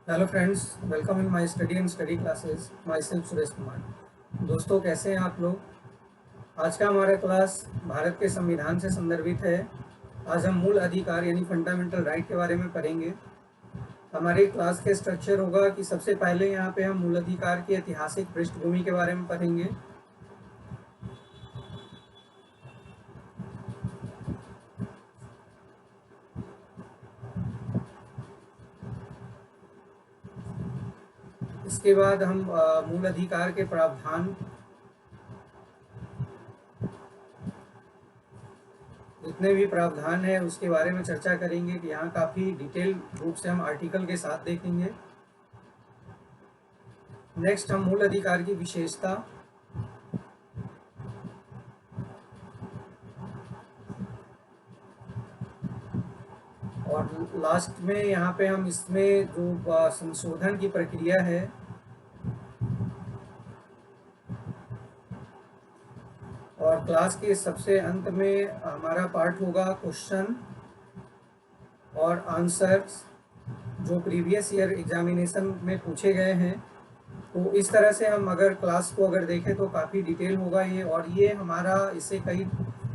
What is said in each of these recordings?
Hello friends, welcome in my study and study classes. My self Suresh Kumar. दोस्तों, कैसे हैं आप लोग? आज का हमारा क्लास भारत के संविधान से संदर्भित है। आज हम मूल अधिकार यानी फंडामेंटल राइट के बारे में पढ़ेंगे। हमारे क्लास के स्ट्रक्चर होगा कि सबसे पहले यहाँ पे हम मूल अधिकार की ऐतिहासिक पृष्ठभूमि के बारे में पढ़ेंगे। इसके बाद हम मूल अधिकार के प्रावधान, जितने भी प्रावधान है उसके बारे में चर्चा करेंगे कि यहाँ काफ़ी डिटेल रूप से हम आर्टिकल के साथ देखेंगे। नेक्स्ट हम मूल अधिकार की विशेषता, और लास्ट में यहाँ पे हम इसमें जो संशोधन की प्रक्रिया है, और क्लास के सबसे अंत में हमारा पार्ट होगा क्वेश्चन और आंसर्स जो प्रीवियस ईयर एग्जामिनेशन में पूछे गए हैं। तो इस तरह से हम अगर क्लास को अगर देखें तो काफ़ी डिटेल होगा ये, और ये हमारा इससे कई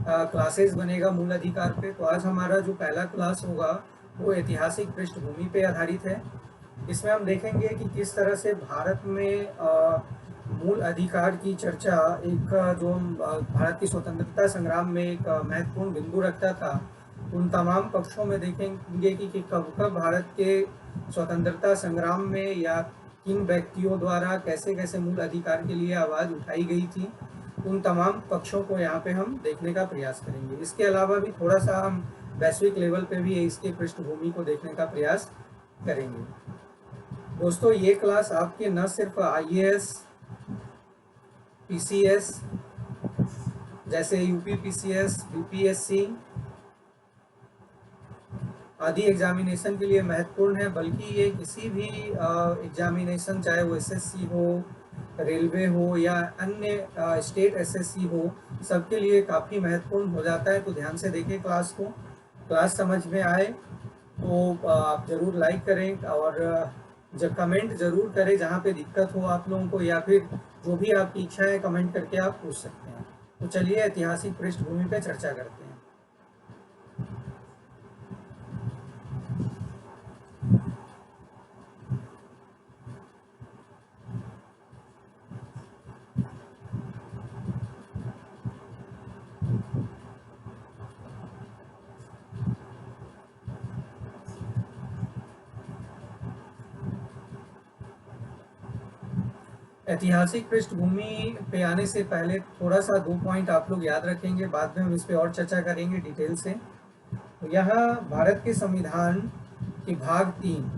क्लासेस बनेगा मूल अधिकार पे। तो आज हमारा जो पहला क्लास होगा वो ऐतिहासिक पृष्ठभूमि पे आधारित है। इसमें हम देखेंगे कि किस तरह से भारत में मूल अधिकार की चर्चा एक जो भारत की स्वतंत्रता संग्राम में एक महत्वपूर्ण बिंदु रखता था, उन तमाम पक्षों में देखेंगे कि कब कब भारत के स्वतंत्रता संग्राम में या किन व्यक्तियों द्वारा कैसे कैसे मूल अधिकार के लिए आवाज़ उठाई गई थी। उन तमाम पक्षों को यहाँ पे हम देखने का प्रयास करेंगे। इसके अलावा भी थोड़ा सा हम वैश्विक लेवल पे भी इसके पृष्ठभूमि को देखने का प्रयास करेंगे। दोस्तों, ये क्लास आपके न सिर्फ IAS, PCS जैसे UP PCS, UPSC आदि एग्जामिनेशन के लिए महत्वपूर्ण है, बल्कि ये किसी भी एग्जामिनेशन, चाहे वो SSC हो, रेलवे हो या अन्य स्टेट SSC हो, सबके लिए काफ़ी महत्वपूर्ण हो जाता है। तो ध्यान से देखें क्लास को। क्लास समझ में आए तो आप ज़रूर लाइक करें, और जब कमेंट ज़रूर करें जहाँ पे दिक्कत हो आप लोगों को, या फिर जो भी आपकी इच्छा है कमेंट करके आप पूछ सकते हैं। तो चलिए ऐतिहासिक पृष्ठभूमि पे चर्चा करते हैं। ऐतिहासिक पृष्ठभूमि पे आने से पहले थोड़ा सा 2 पॉइंट आप लोग याद रखेंगे, बाद में हम इस पे और चर्चा करेंगे डिटेल से। तो यहाँ भारत के संविधान के भाग 3,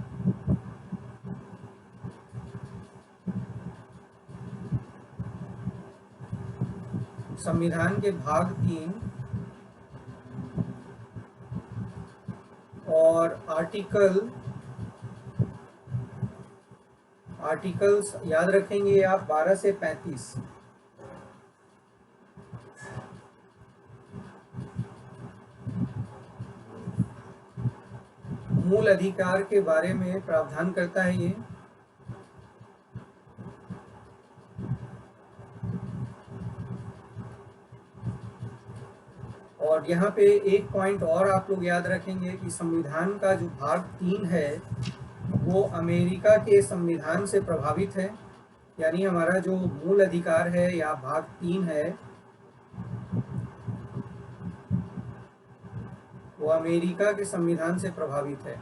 संविधान के भाग 3 और आर्टिकल्स याद रखेंगे आप 12 से 35। मूल अधिकार के बारे में प्रावधान करता है ये। और यहाँ पे एक पॉइंट और आप लोग याद रखेंगे कि संविधान का जो भाग 3 है वो अमेरिका के संविधान से प्रभावित है। यानी हमारा जो मूल अधिकार है या भाग 3 है वो अमेरिका के संविधान से प्रभावित है।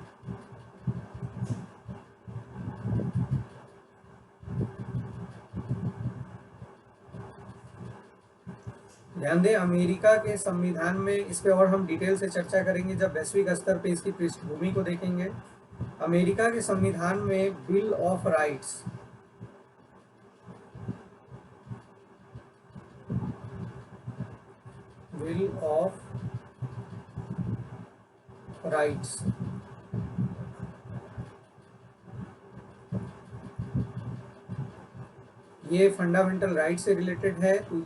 ध्यान दें, अमेरिका के संविधान में, इस पे और हम डिटेल से चर्चा करेंगे जब वैश्विक स्तर पे इसकी पृष्ठभूमि को देखेंगे। अमेरिका के संविधान में bill of rights, bill of rights ये फंडामेंटल राइट से रिलेटेड है। तो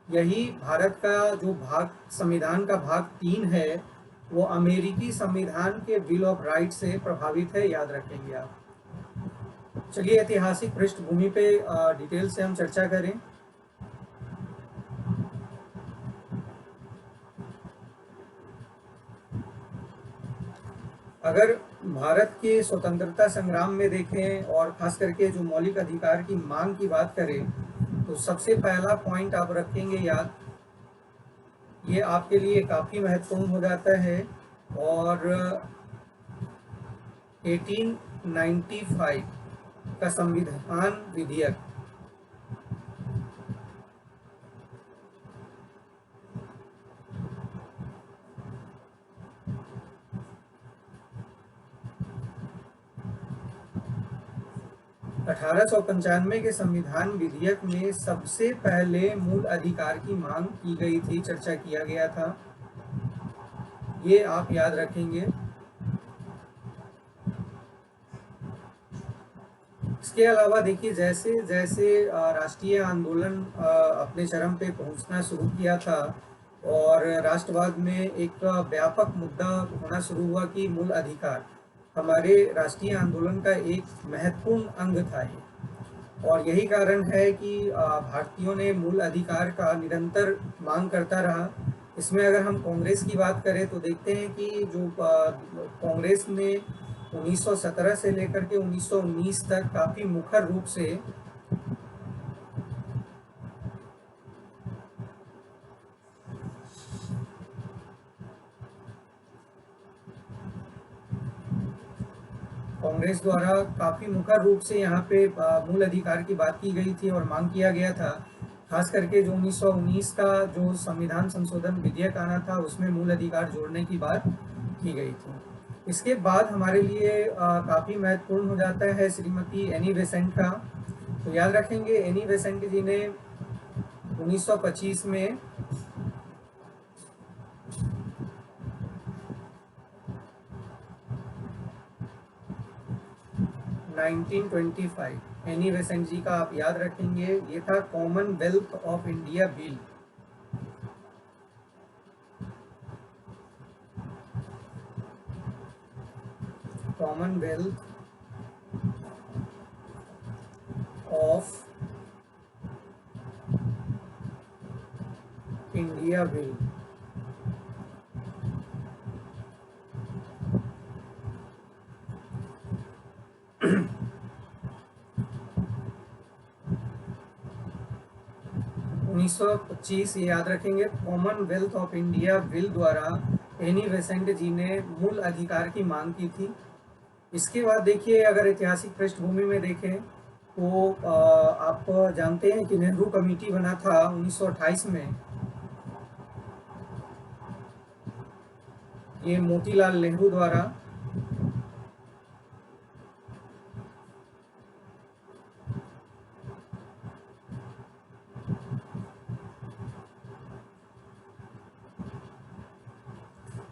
यही भारत का जो भाग, संविधान का भाग 3 है, वो अमेरिकी संविधान के बिल ऑफ राइट से प्रभावित है, याद रखेंगे आप। चलिए ऐतिहासिक पृष्ठभूमि पे डिटेल से हम चर्चा करें। अगर भारत के स्वतंत्रता संग्राम में देखें और खास करके जो मौलिक अधिकार की मांग की बात करें, तो सबसे पहला पॉइंट आप रखेंगे याद, ये आपके लिए काफ़ी महत्वपूर्ण हो जाता है। और 1895 का संविधान विधेयक, $1895 के संविधान विधेयक में सबसे पहले मूल अधिकार की मांग की गई थी, चर्चा किया गया था, ये आप याद रखेंगे। इसके अलावा देखिए, जैसे जैसे राष्ट्रीय आंदोलन अपने चरम पे पहुंचना शुरू किया था और राष्ट्रवाद में एक व्यापक मुद्दा होना शुरू हुआ कि मूल अधिकार हमारे राष्ट्रीय आंदोलन का एक महत्वपूर्ण अंग था ये। और यही कारण है कि भारतीयों ने मूल अधिकार का निरंतर मांग करता रहा। इसमें अगर हम कांग्रेस की बात करें तो देखते हैं कि जो कांग्रेस ने 1917 से लेकर के 1919 तक काफ़ी मुखर रूप से कांग्रेस द्वारा काफ़ी मुखर रूप से यहाँ पे मूल अधिकार की बात की गई थी और मांग किया गया था। खास करके जो 1919 का जो संविधान संशोधन विधेयक आना था, उसमें मूल अधिकार जोड़ने की बात की गई थी। इसके बाद हमारे लिए काफ़ी महत्वपूर्ण हो जाता है श्रीमती एनी बेसेंट का। तो याद रखेंगे, एनी बेसेंट जी ने 1925 में एनी बेसेंट जी का आप याद रखेंगे, ये था Commonwealth of India bill. Commonwealth of India bill. (1925) ये याद रखेंगे, कॉमनवेल्थ ऑफ इंडिया बिल द्वारा एनी बेसेंट जी ने मूल अधिकार की मांग की थी। इसके बाद देखिए, अगर ऐतिहासिक पृष्ठभूमि में देखें तो आप जानते हैं कि नेहरू कमेटी बना था 1928 में। ये मोतीलाल नेहरू द्वारा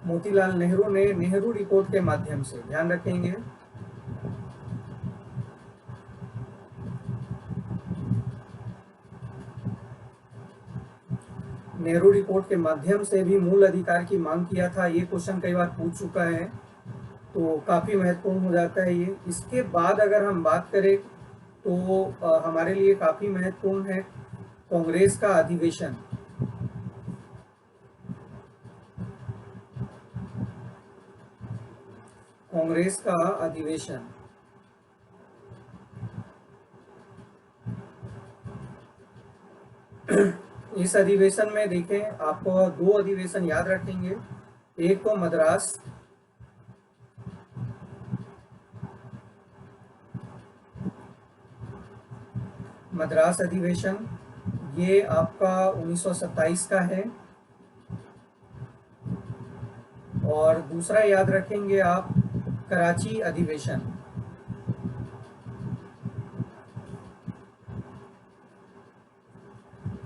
मोतीलाल नेहरू ने नेहरू रिपोर्ट के माध्यम से, ध्यान रखेंगे, नेहरू रिपोर्ट के माध्यम से भी मूल अधिकार की मांग किया था। ये क्वेश्चन कई बार पूछ चुका है, तो काफ़ी महत्वपूर्ण हो जाता है ये। इसके बाद अगर हम बात करें तो हमारे लिए काफ़ी महत्वपूर्ण है कांग्रेस का अधिवेशन। कांग्रेस का अधिवेशन, इस अधिवेशन में देखें, आप दो अधिवेशन याद रखेंगे। एक तो मद्रास अधिवेशन, ये आपका 1927 का है। और दूसरा याद रखेंगे आप, कराची अधिवेशन।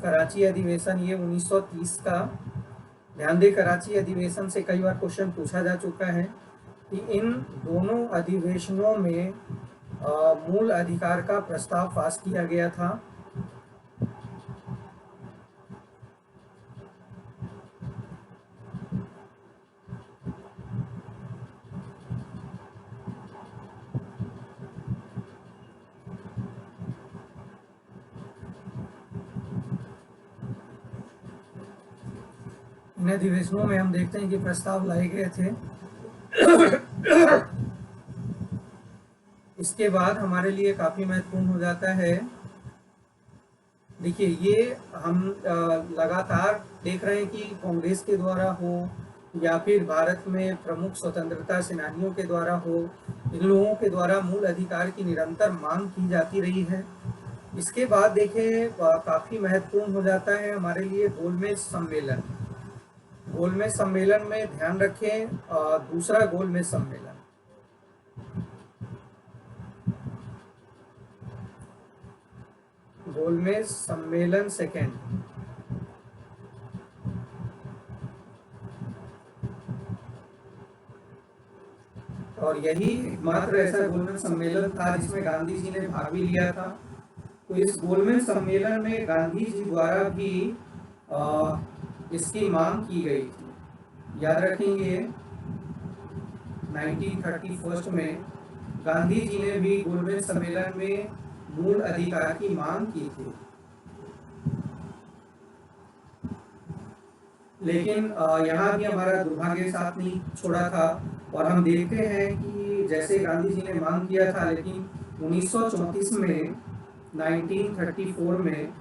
कराची अधिवेशन ये 1930 का। ध्यान दें, कराची अधिवेशन से कई बार क्वेश्चन पूछा जा चुका है कि इन दोनों अधिवेशनों में मूल अधिकार का प्रस्ताव पास किया गया था। इन अधिवेशनों में हम देखते हैं कि प्रस्ताव लाए गए थे। इसके बाद हमारे लिए काफ़ी महत्वपूर्ण हो जाता है, देखिए ये हम लगातार देख रहे हैं कि कांग्रेस के द्वारा हो या फिर भारत में प्रमुख स्वतंत्रता सेनानियों के द्वारा हो, इन लोगों के द्वारा मूल अधिकार की निरंतर मांग की जाती रही है। इसके बाद देखिए काफ़ी महत्वपूर्ण हो जाता है हमारे लिए गोलमेज सम्मेलन। गोलमेज सम्मेलन में ध्यान रखें, दूसरा गोलमेज सम्मेलन, गोलमेज सम्मेलन सेकेंड, और यही मात्र ऐसा गोलमेज सम्मेलन था जिसमें गांधी जी ने भाग भी लिया था। तो इस गोलमेज सम्मेलन में गांधी जी द्वारा भी इसकी मांग की गई थी। याद रखेंगे 1931 में गांधी जी ने भी गोलमेज सम्मेलन में मूल अधिकार की मांग की थी। लेकिन यहाँ भी हमारा दुर्भाग्य साथ नहीं छोड़ा था, और हम देखते हैं कि जैसे गांधी जी ने मांग किया था, लेकिन 1934 में 1934 में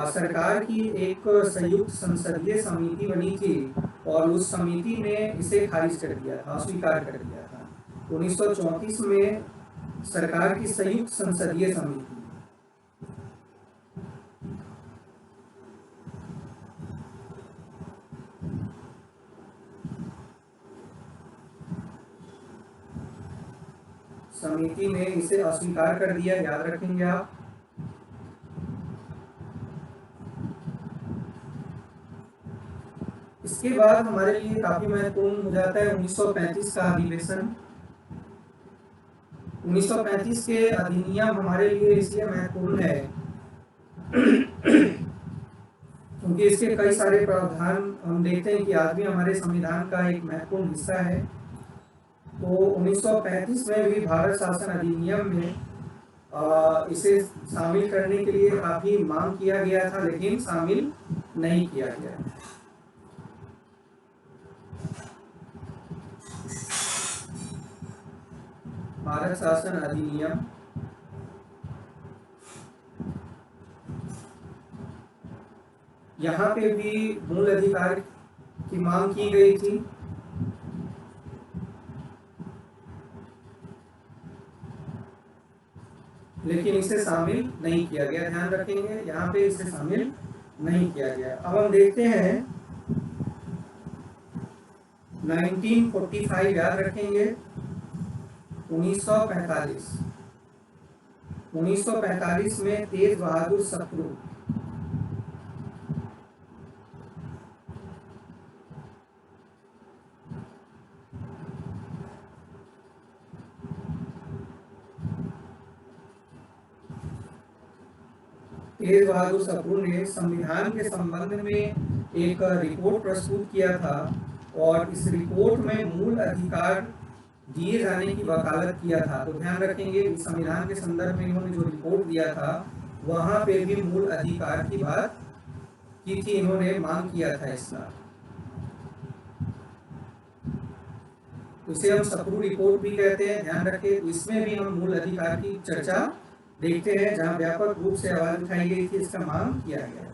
सरकार की एक संयुक्त संसदीय समिति बनी थी और उस समिति ने इसे खारिज कर दिया था, अस्वीकार कर दिया था। 1934 में सरकार की संयुक्त संसदीय समिति ने इसे अस्वीकार कर दिया, याद रखेंगे आप। इसके बाद हमारे लिए काफी महत्वपूर्ण हो जाता है 1935 का अधिवेशन। 1935 के अधिनियम हमारे लिए इसलिए महत्वपूर्ण है क्योंकि इसके कई सारे प्रावधान हम देखते हैं कि आज भी हमारे संविधान का एक महत्वपूर्ण हिस्सा है। तो 1935 में भी भारत शासन अधिनियम में इसे शामिल करने के लिए काफी मांग किया गया था, लेकिन शामिल नहीं किया गया। भारत शासन अधिनियम यहाँ पे भी मूल अधिकार की मांग की गई थी, लेकिन इसे शामिल नहीं किया गया। ध्यान रखेंगे यहाँ पे इसे शामिल नहीं किया गया। अब हम देखते हैं 1945, याद रखेंगे 1945 में तेज बहादुर सप्रू ने संविधान के संबंध में एक रिपोर्ट प्रस्तुत किया था और इस रिपोर्ट में मूल अधिकार दिए जाने की वकालत किया था। तो ध्यान रखेंगे संविधान के संदर्भ में इन्होंने जो रिपोर्ट दिया था वहां पे भी मूल अधिकार की बात की थी, इन्होंने मांग किया था इसका। इसे हम सप्रू रिपोर्ट भी कहते हैं, ध्यान रखें। तो इसमें भी हम मूल अधिकार की चर्चा देखते हैं जहां व्यापक रूप से आवाज उठाई गई थी, इसका मांग किया गया था।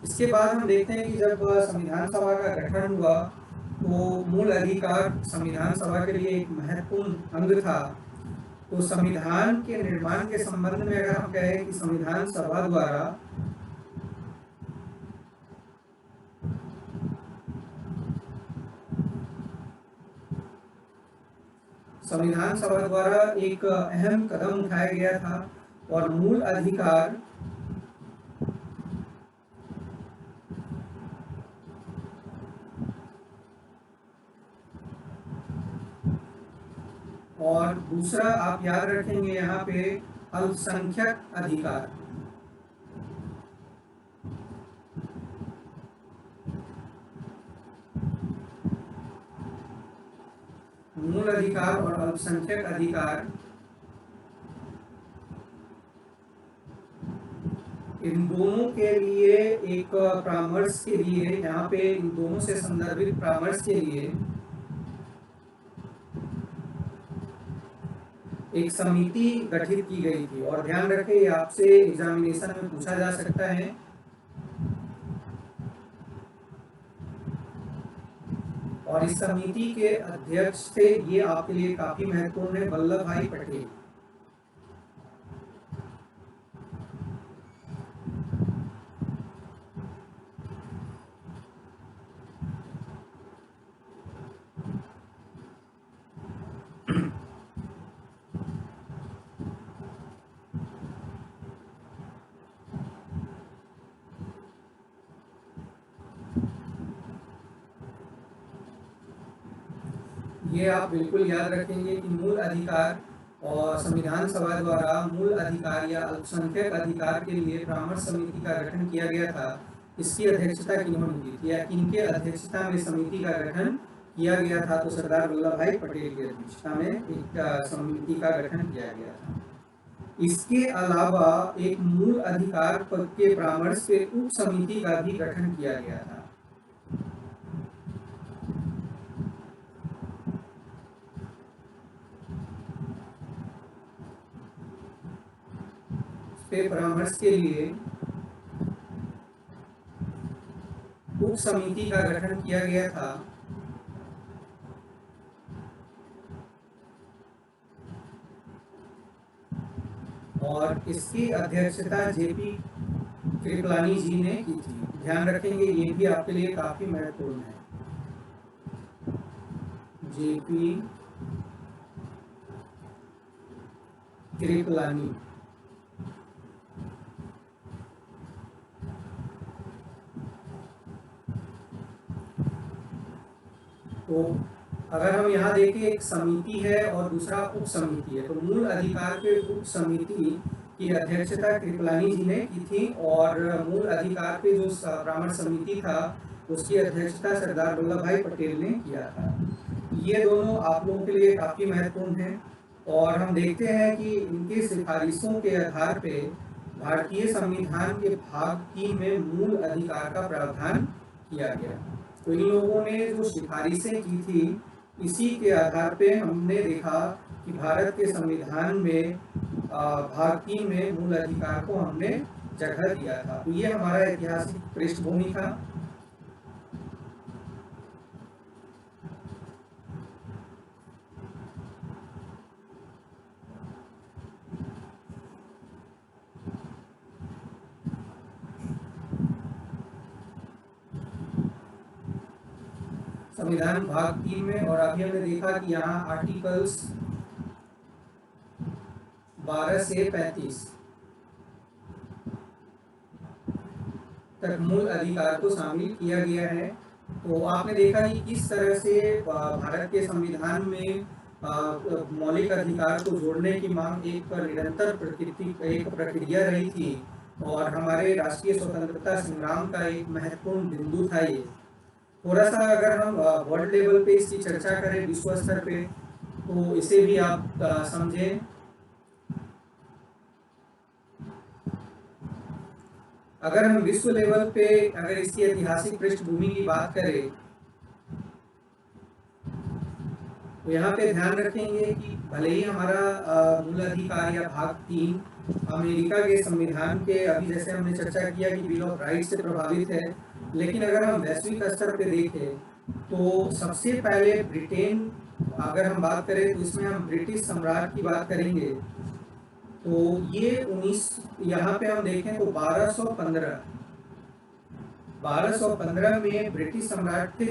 इसके बाद हम देखते हैं कि जब संविधान सभा का गठन हुआ तो मूल अधिकार संविधान सभा के लिए एक महत्वपूर्ण अंग था। तो संविधान के निर्माण के संबंध में अगर हम कहें कि संविधान सभा द्वारा एक अहम कदम उठाया गया था और मूल अधिकार और दूसरा आप याद रखेंगे यहाँ पे अल्पसंख्यक अधिकार। मूल अधिकार और अल्पसंख्यक अधिकार इन दोनों के लिए एक परामर्श के लिए, यहाँ पे इन दोनों से संदर्भित परामर्श के लिए एक समिति गठित की गई थी। और ध्यान रखें, ये आपसे एग्जामिनेशन में पूछा जा सकता है। और इस समिति के अध्यक्ष थे, ये आपके लिए काफी महत्वपूर्ण है, वल्लभ भाई पटेल। ये आप बिल्कुल याद रखेंगे कि मूल अधिकार और संविधान सभा द्वारा मूल अधिकार या अल्पसंख्यक अधिकार के लिए परामर्श समिति का गठन किया गया था। इसकी अध्यक्षता किन्होंने की थी या किनके अध्यक्षता में समिति का गठन किया गया था? तो सरदार वल्लभ भाई पटेल की अध्यक्षता में एक समिति का गठन किया गया था। इसके अलावा एक मूल अधिकार पद के परामर्श के उप समिति का भी गठन किया गया था। परामर्श के लिए उप समिति का गठन किया गया था। और इसकी अध्यक्षता जेपी कृपलानी जी ने की थी। ध्यान रखेंगे, ये भी आपके लिए काफी महत्वपूर्ण है। जेपी कृपलानी। तो अगर हम यहाँ देखें, एक समिति है और दूसरा उप समिति है। तो मूल अधिकार के उप समिति की अध्यक्षता कृपलानी जी ने की थी और मूल अधिकार पे जो परामर्श समिति था उसकी अध्यक्षता सरदार वल्लभ भाई पटेल ने किया था। ये दोनों आप लोगों के लिए काफी महत्वपूर्ण है। और हम देखते हैं कि इनकी सिफारिशों के आधार पे भारतीय संविधान के भाग 3 में मूल अधिकार का प्रावधान किया गया। तो इन लोगों ने जो सिफारिशें की थी, इसी के आधार पे हमने देखा कि भारत के संविधान में भाग 3 में मूल अधिकार को हमने जगह दिया था। तो ये हमारा ऐतिहासिक पृष्ठभूमि था। संविधान भाग 3 में, और अभी हमने देखा कि यहाँ आर्टिकल्स 12 से 35 तक मूल अधिकार को शामिल किया गया है। तो आपने देखा कि किस तरह से भारत के संविधान में मौलिक अधिकार को जोड़ने की मांग एक निरंतर प्रक्रिया रही थी और हमारे राष्ट्रीय स्वतंत्रता संग्राम का एक महत्वपूर्ण बिंदु था ये। थोड़ा सा अगर हम वर्ल्ड लेवल पे इसकी चर्चा करें, विश्व स्तर पे, तो इसे भी आप समझें। अगर हम विश्व लेवल पे अगर इसकी ऐतिहासिक पृष्ठभूमि की बात करें तो यहाँ पे ध्यान रखेंगे कि भले ही हमारा मूल अधिकार या भाग 3 अमेरिका के संविधान के, अभी जैसे हमने चर्चा किया कि बिल ऑफ राइट्स से प्रभावित है, लेकिन अगर हम वैश्विक स्तर पे देखें तो सबसे पहले ब्रिटेन, अगर हम बात करें तो इसमें हम ब्रिटिश सम्राट की बात करेंगे। तो ये 19, यहाँ पे हम देखें तो 1215 में ब्रिटिश सम्राट थे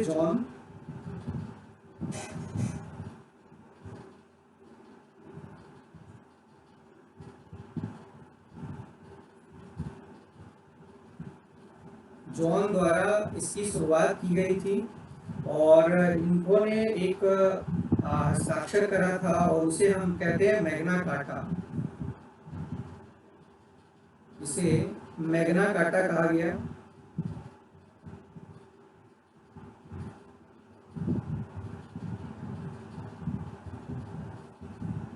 जॉन द्वारा इसकी शुरुआत की गई थी और इन्होंने एक हस्ताक्षर करा था और उसे हम कहते हैं मैग्ना कार्टा। इसे मैग्ना कार्टा कहा गया।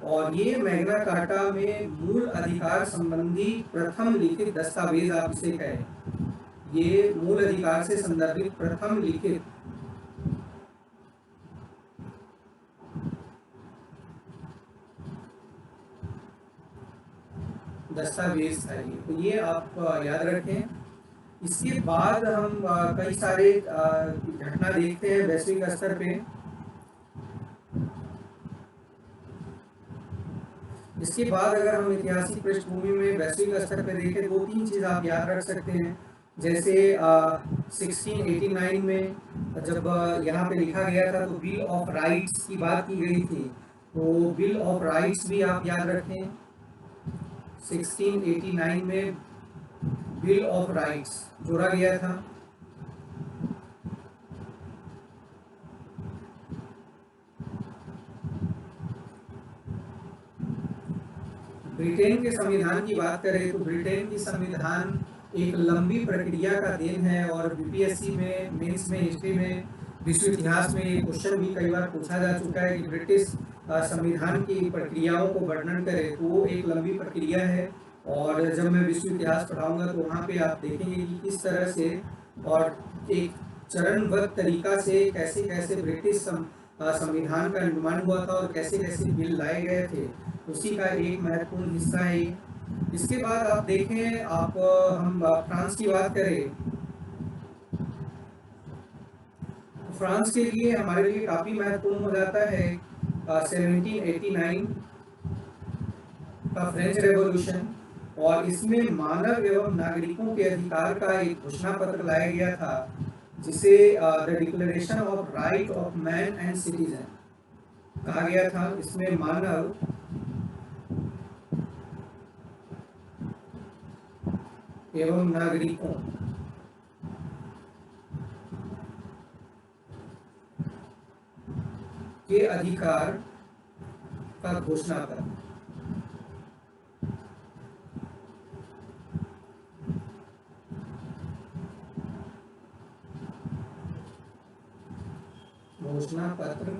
और ये मैग्ना कार्टा में मूल अधिकार संबंधी प्रथम लिखित दस्तावेज आप इसे कहें। ये मूल अधिकार से संदर्भित प्रथम लिखित दस्तावेज था ये, तो ये आप याद रखें। इसके बाद हम कई सारे घटना देखते हैं वैश्विक स्तर पे। इसके बाद अगर हम ऐतिहासिक पृष्ठभूमि में वैश्विक स्तर पे देखें, दो तीन चीज़ आप याद रख सकते हैं। जैसे 1689 में जब यहाँ पे लिखा गया था तो बिल ऑफ राइट्स की बात की गई थी, तो बिल ऑफ राइट्स भी आप याद रखें। 1689 में बिल ऑफ राइट्स जोड़ा गया था। ब्रिटेन के संविधान की बात करें तो ब्रिटेन की संविधान एक लंबी प्रक्रिया का देन है, और बीपीएससी में, मेंस में, हिस्ट्री में, विश्व इतिहास में ये क्वेश्चन भी कई बार पूछा जा चुका है कि ब्रिटिश संविधान की प्रक्रियाओं को वर्णन करें, तो वो एक लंबी प्रक्रिया है। और जब मैं विश्व इतिहास पढ़ाऊंगा तो वहाँ पे आप देखेंगे कि किस तरह से और एक चरणबद्ध तरीका से कैसे कैसे ब्रिटिश संविधान का निर्माण हुआ था और कैसे कैसे बिल लाए गए थे, उसी का एक महत्वपूर्ण हिस्सा है। इसके बाद आप देखें, आप हम फ्रांस की बात करें, तो फ्रांस के लिए हमारे लिए काफ़ी महत्वपूर्ण हो जाता है 1789 का फ्रेंच रेवोल्यूशन, और इसमें मानव एवं नागरिकों के अधिकार का एक घोषणा पत्र लाया गया था, जिसे the declaration of right of man and citizen कहा गया था। इसमें मानव एवं नागरिकों के अधिकार का घोषणा पत्र। घोषणा पत्र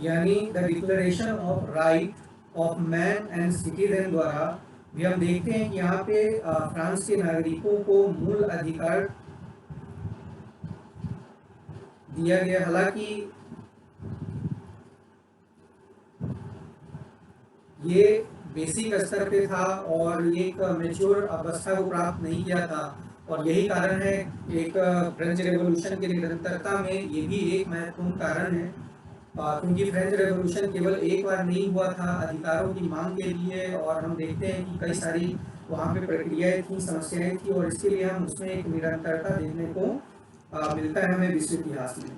यानी the declaration of right of man and citizen द्वारा भी हम देखते हैं कि यहाँ पे फ्रांस के नागरिकों को मूल अधिकार दिया गया। हालांकि ये बेसिक स्तर पे था और ये एक मेच्योर अवस्था को प्राप्त नहीं किया था, और यही कारण है एक फ्रेंच रेवोल्यूशन की निरंतरता में ये भी एक महत्वपूर्ण कारण है, क्योंकि फ्रेंच रेवोल्यूशन केवल एक बार नहीं हुआ था अधिकारों की मांग के लिए, और हम देखते हैं कि कई सारी वहाँ पे प्रक्रियाएं थी, समस्याएं थी, और इसके लिए हम उसमें एक निरंतरता देखने को मिलता है हमें विश्व इतिहास में।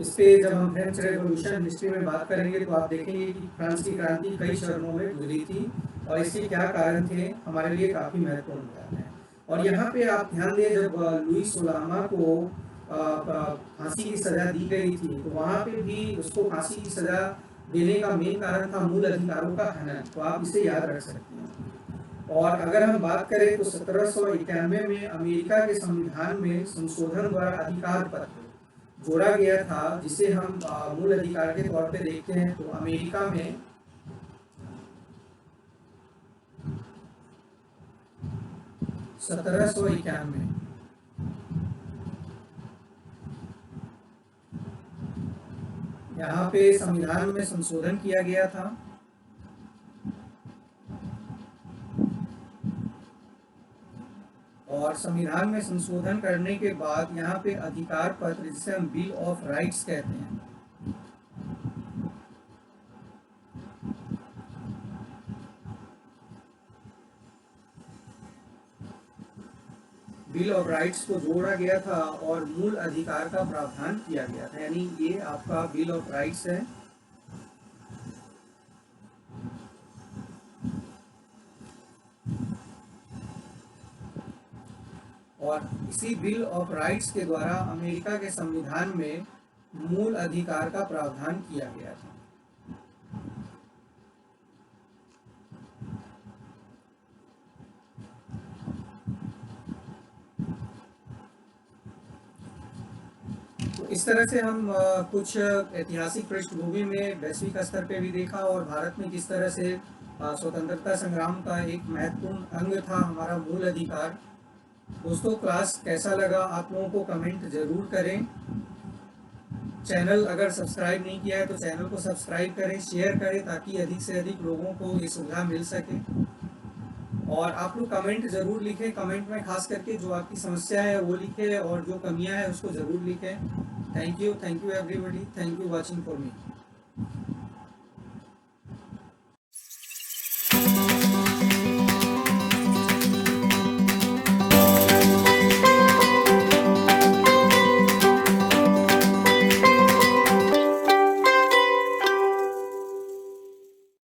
इस पे जब हम फ्रेंच रेवोल्यूशन हिस्ट्री में बात करेंगे तो आप देखेंगे कि फ्रांस की क्रांति कई चरणों में गुजरी थी, और इसके क्या कारण थे हमारे लिए काफ़ी महत्वपूर्ण कारण है। और यहाँ पे आप ध्यान दें, जब लुई सोलामा को फांसी की सजा दी गई थी, तो वहाँ पे भी उसको फांसी की सजा देने का मेन कारण था मूल अधिकारों का हनन, तो आप इसे याद रख सकते हैं। और अगर हम बात करें तो 1791 में अमेरिका के संविधान में संशोधन द्वारा अधिकार पत्र जोड़ा गया था, जिसे हम मूल अधिकार के तौर पे देखते हैं। तो अमेरिका में 1791 यहाँ पे संविधान में संशोधन किया गया था, और संविधान में संशोधन करने के बाद यहाँ पे अधिकार पत्र, जिसे हम बिल ऑफ राइट्स कहते हैं, बिल ऑफ राइट्स को जोड़ा गया था और मूल अधिकार का प्रावधान किया गया था। यानी ये आपका बिल ऑफ राइट्स है। और इसी बिल ऑफ राइट्स के द्वारा अमेरिका के संविधान में मूल अधिकार का प्रावधान किया गया था। तो इस तरह से हम कुछ ऐतिहासिक पृष्ठभूमि में वैश्विक स्तर पे भी देखा और भारत में किस तरह से स्वतंत्रता संग्राम का एक महत्वपूर्ण अंग था हमारा मूल अधिकार। दोस्तों, क्लास कैसा लगा आप लोगों को कमेंट ज़रूर करें। चैनल अगर सब्सक्राइब नहीं किया है तो चैनल को सब्सक्राइब करें, शेयर करें ताकि अधिक से अधिक लोगों को ये सुविधा मिल सके। और आप लोग कमेंट ज़रूर लिखें, कमेंट में खास करके जो आपकी समस्या है वो लिखें और जो कमियां हैं उसको ज़रूर लिखें। Thank you everybody, thank you watching for me.